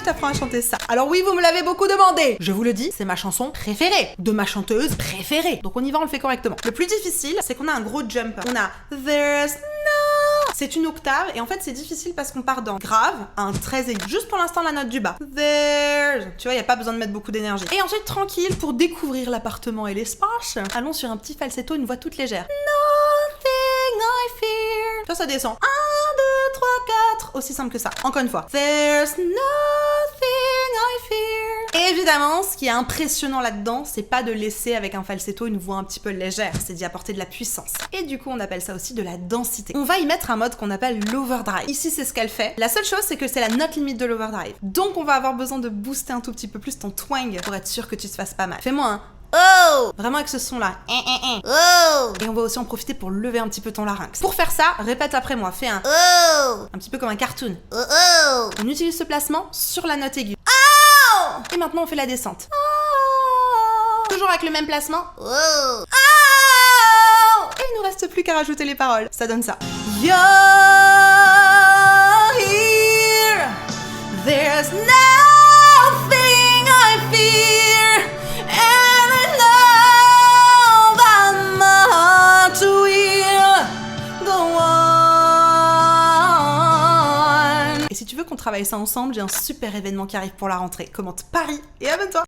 je t'apprends à chanter ça. Alors oui, vous me l'avez beaucoup demandé. Je vous le dis, c'est ma chanson préférée, de ma chanteuse préférée. Donc on y va, on le fait correctement. Le plus difficile, c'est qu'on a un gros jump. On a There's no... C'est une octave, et en fait c'est difficile parce qu'on part d'un grave à un très aigu. Juste pour l'instant la note du bas. There's... Tu vois, il n'y a pas besoin de mettre beaucoup d'énergie. Et ensuite, tranquille, pour découvrir l'appartement et l'espace, allons sur un petit falsetto, une voix toute légère. Nothing I fear. Ça descend. 1, 2, 3, 4. Aussi simple que ça. Encore une fois. There's nothing I fear. Et évidemment, ce qui est impressionnant là-dedans, c'est pas de laisser avec un falsetto une voix un petit peu légère, c'est d'y apporter de la puissance. Et du coup, on appelle ça aussi de la densité. On va y mettre un mode qu'on appelle l'overdrive. Ici, c'est ce qu'elle fait. La seule chose, c'est que c'est la note limite de l'overdrive. Donc, on va avoir besoin de booster un tout petit peu plus ton twang pour être sûr que tu te fasses pas mal. Fais-moi un oh! Vraiment avec ce son-là. Oh! Et on va aussi en profiter pour lever un petit peu ton larynx. Pour faire ça, répète après moi. Fais un oh! Un petit peu comme un cartoon. Oh! On utilise ce placement sur la note aiguë. Oh! Et maintenant, on fait la descente. Oh! Toujours avec le même placement. Oh! Oh! Et il nous reste plus qu'à rajouter les paroles. Ça donne ça. You're here. There's nothing I fear. And I know that my heart will go on. Et si tu veux qu'on travaille ça ensemble, j'ai un super événement qui arrive pour la rentrée. Commente Paris et abonne-toi.